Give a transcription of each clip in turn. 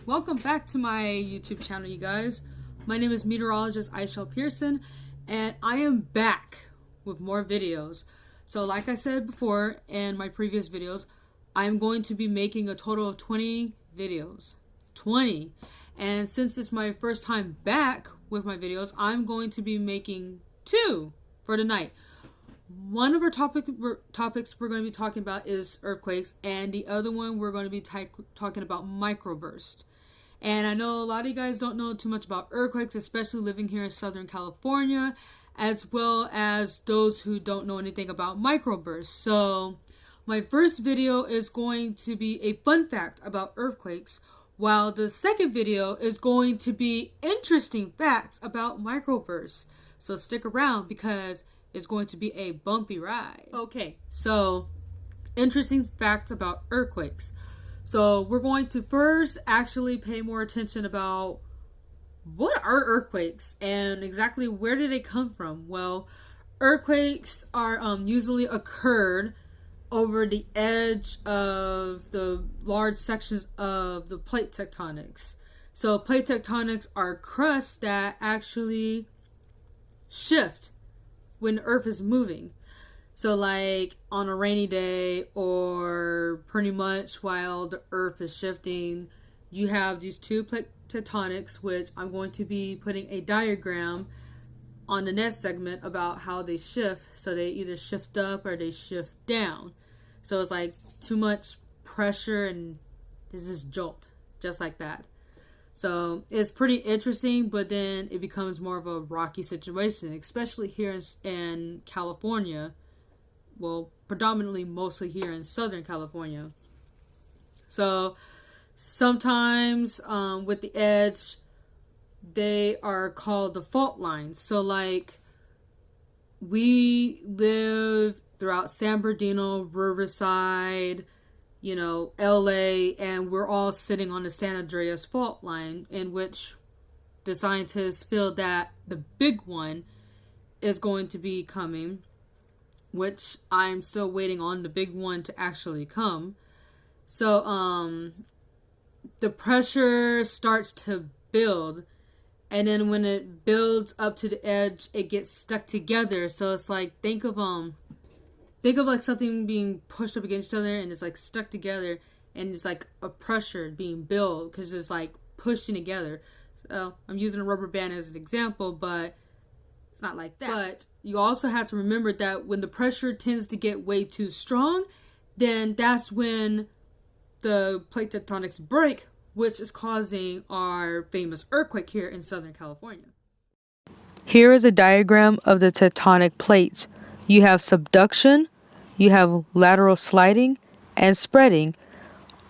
Welcome back to my YouTube channel, you guys. My name is meteorologist Aishel Pearson, and I am back with more videos. So like I said before in my previous videos, I'm going to be making a total of 20 videos. 20. And since it's my first time back with my videos, I'm going to be making 2 for tonight. One of our topics we're going to be talking about is earthquakes, and the other one we're going to be talking about microburst. And I know a lot of you guys don't know too much about earthquakes, especially living here in Southern California, as well as those who don't know anything about microbursts. So my first video is going to be a fun fact about earthquakes, while the second video is going to be interesting facts about microbursts. So stick around because it's going to be a bumpy ride. Okay, so interesting facts about earthquakes. So we're going to first actually pay more attention about what are earthquakes and exactly where do they come from. Well, earthquakes are usually occurred over the edge of the large sections of the plate tectonics. So plate tectonics are crusts that actually shift when the earth is moving. So like on a rainy day or pretty much while the earth is shifting, you have these two plate tectonics, which I'm going to be putting a diagram on the next segment about how they shift. So they either shift up or they shift down. So it's like too much pressure and there's this jolt, just like that. So it's pretty interesting, but then it becomes more of a rocky situation, especially here in California. Well, predominantly mostly here in Southern California. So sometimes with the edge, they are called the fault lines. So like we live throughout San Bernardino, Riverside, you know, LA, and we're all sitting on the San Andreas fault line, in which the scientists feel that the big one is going to be coming, which I'm still waiting on the big one to actually come. So the pressure starts to build, and then when it builds up to the edge, it gets stuck together. So it's like, think of like something being pushed up against each other and it's like stuck together, and it's like a pressure being built because it's like pushing together. So I'm using a rubber band as an example, but it's not like that. But you also have to remember that when the pressure tends to get way too strong, then that's when the plate tectonics break, which is causing our famous earthquake here in Southern California. Here is a diagram of the tectonic plates. You have subduction, you have lateral sliding, and spreading,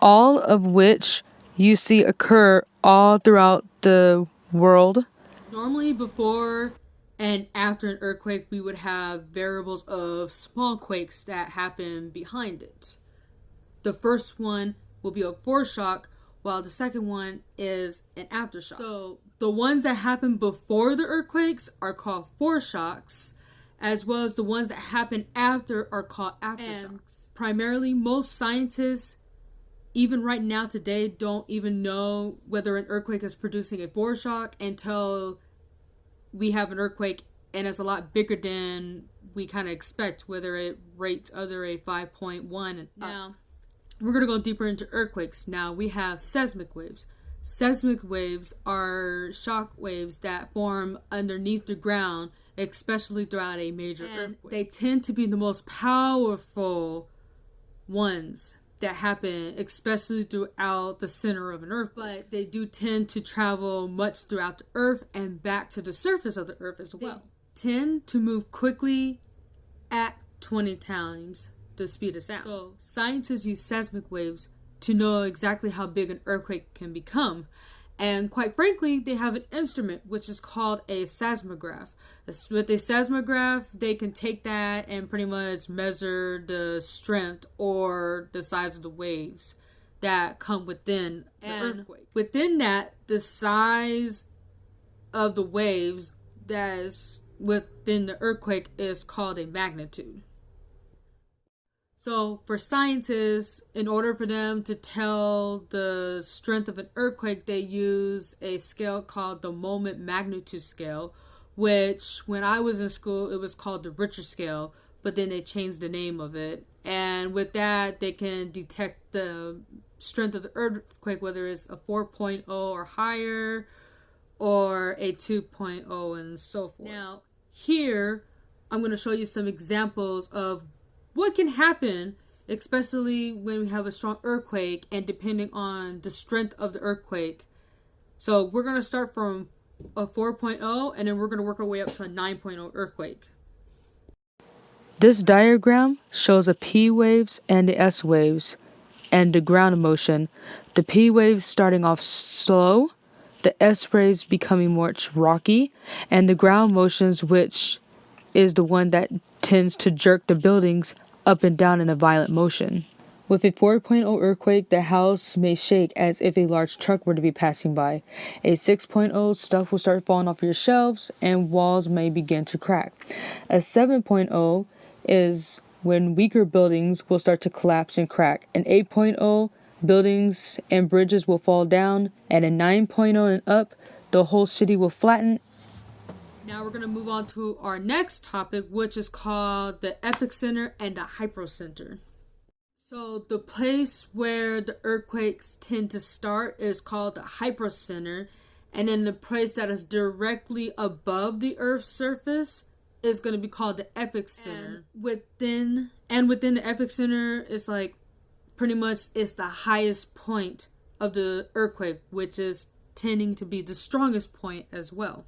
all of which you see occur all throughout the world. Normally before and after an earthquake, we would have variables of small quakes that happen behind it. The first one will be a foreshock, while the second one is an aftershock. So the ones that happen before the earthquakes are called foreshocks, as well as the ones that happen after are called aftershocks. And primarily, most scientists, even right now today, don't even know whether an earthquake is producing a foreshock until we have an earthquake and it's a lot bigger than we kind of expect, whether it rates under a 5.1. Now, we're going to go deeper into earthquakes. Now, we have seismic waves. Seismic waves are shock waves that form underneath the ground, especially throughout a major earthquake. They tend to be the most powerful ones that happen, especially throughout the center of an earth. But they do tend to travel much throughout the earth and back to the surface of the earth as well. They tend to move quickly at 20 times the speed of sound. So scientists use seismic waves to know exactly how big an earthquake can become. And quite frankly, they have an instrument which is called a seismograph. With a seismograph, they can take that and pretty much measure the strength or the size of the waves that come within the earthquake. Within that, the size of the waves that's within the earthquake is called a magnitude. So for scientists, in order for them to tell the strength of an earthquake, they use a scale called the moment magnitude scale, which when I was in school, it was called the Richter scale, but then they changed the name of it. And with that, they can detect the strength of the earthquake, whether it's a 4.0 or higher, or a 2.0 and so forth. Now, here, I'm going to show you some examples of what can happen, especially when we have a strong earthquake and depending on the strength of the earthquake. So we're going to start from a 4.0 and then we're going to work our way up to a 9.0 earthquake. This diagram shows the P waves and the S waves and the ground motion. The P waves starting off slow, the S waves becoming more rocky, and the ground motions, which is the one that tends to jerk the buildings up and down in a violent motion. With a 4.0 earthquake, the house may shake as if a large truck were to be passing by. A 6.0, stuff will start falling off your shelves and walls may begin to crack. A 7.0 is when weaker buildings will start to collapse and crack. An 8.0, buildings and bridges will fall down, and a 9.0 and up, the whole city will flatten. Now we're going to move on to our next topic, which is called the epicenter and the hypocenter. So the place where the earthquakes tend to start is called the hypocenter, and then the place that is directly above the Earth's surface is going to be called the epicenter. And within the epicenter, it's like pretty much it's the highest point of the earthquake, which is tending to be the strongest point as well.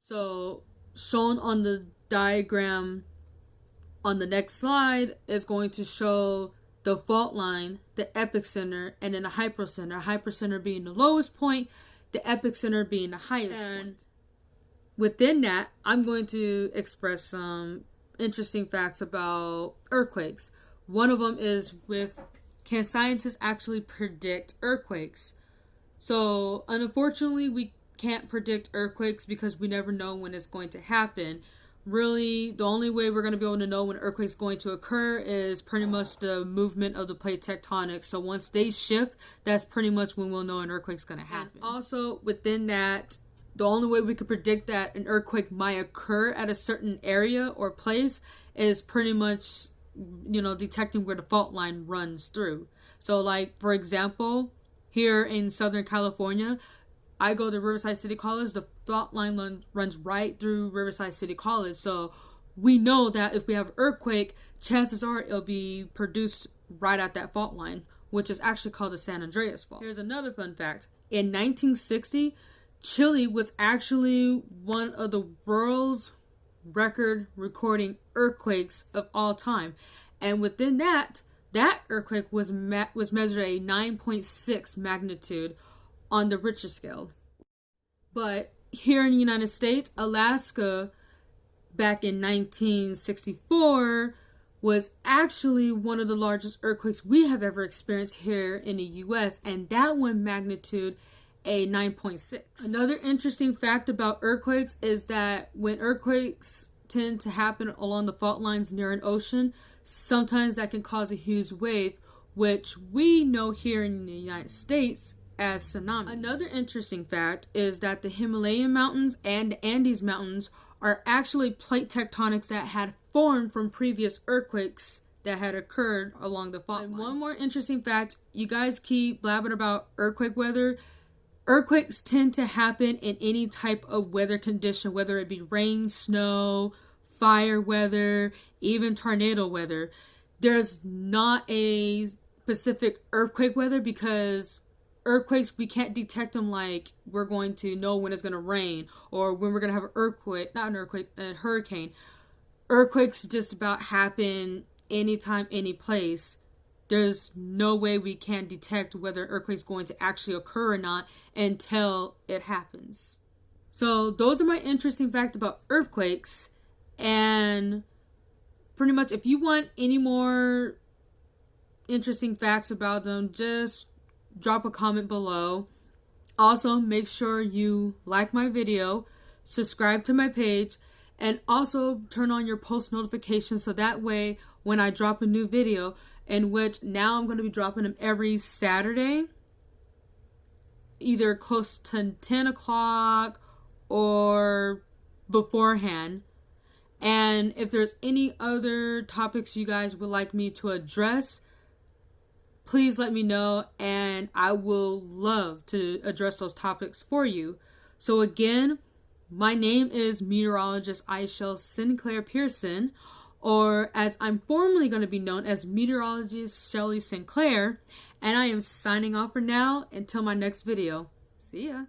So shown on the diagram on the next slide is going to show the fault line, the epicenter, and then the hypocenter. Hypocenter being the lowest point, the epicenter being the highest point. Within that, I'm going to express some interesting facts about earthquakes. One of them is can scientists actually predict earthquakes? So, unfortunately, we can't predict earthquakes because we never know when it's going to happen. Really, the only way we're going to be able to know when an earthquake is going to occur is pretty much the movement of the plate tectonics. So once they shift, that's pretty much when we'll know an earthquake's going to happen. And also, within that, the only way we could predict that an earthquake might occur at a certain area or place is pretty much, detecting where the fault line runs through. So like, for example, here in Southern California, I go to Riverside City College. The fault line runs right through Riverside City College. So we know that if we have an earthquake, chances are it'll be produced right at that fault line, which is actually called the San Andreas Fault. Here's another fun fact. In 1960, Chile was actually one of the world's record recording earthquakes of all time. And within that earthquake was measured a 9.6 magnitude on the Richter scale. But here in the United States, Alaska, back in 1964, was actually one of the largest earthquakes we have ever experienced here in the US, and that one magnitude a 9.6. Another interesting fact about earthquakes is that when earthquakes tend to happen along the fault lines near an ocean, sometimes that can cause a huge wave, which we know here in the United States as tsunamis. Another interesting fact is that the Himalayan mountains and the Andes mountains are actually plate tectonics that had formed from previous earthquakes that had occurred along the fault line. And one more interesting fact, you guys keep blabbing about earthquake weather. Earthquakes tend to happen in any type of weather condition, whether it be rain, snow, fire weather, even tornado weather. There's not a specific earthquake weather because earthquakes, we can't detect them like we're going to know when it's going to rain or when we're going to have a hurricane. Earthquakes just about happen anytime, any place. There's no way we can detect whether an earthquake's going to actually occur or not until it happens. So those are my interesting facts about earthquakes. And pretty much if you want any more interesting facts about them, just drop a comment below. Also, make sure you like my video, subscribe to my page, and also turn on your post notifications so that way when I drop a new video, in which now I'm going to be dropping them every Saturday, either close to 10 o'clock or beforehand. And if there's any other topics you guys would like me to address, please let me know, and I will love to address those topics for you. So again, my name is meteorologist Aishel Sinclair Pearson, or as I'm formally going to be known as meteorologist Shelly Sinclair, and I am signing off for now until my next video. See ya.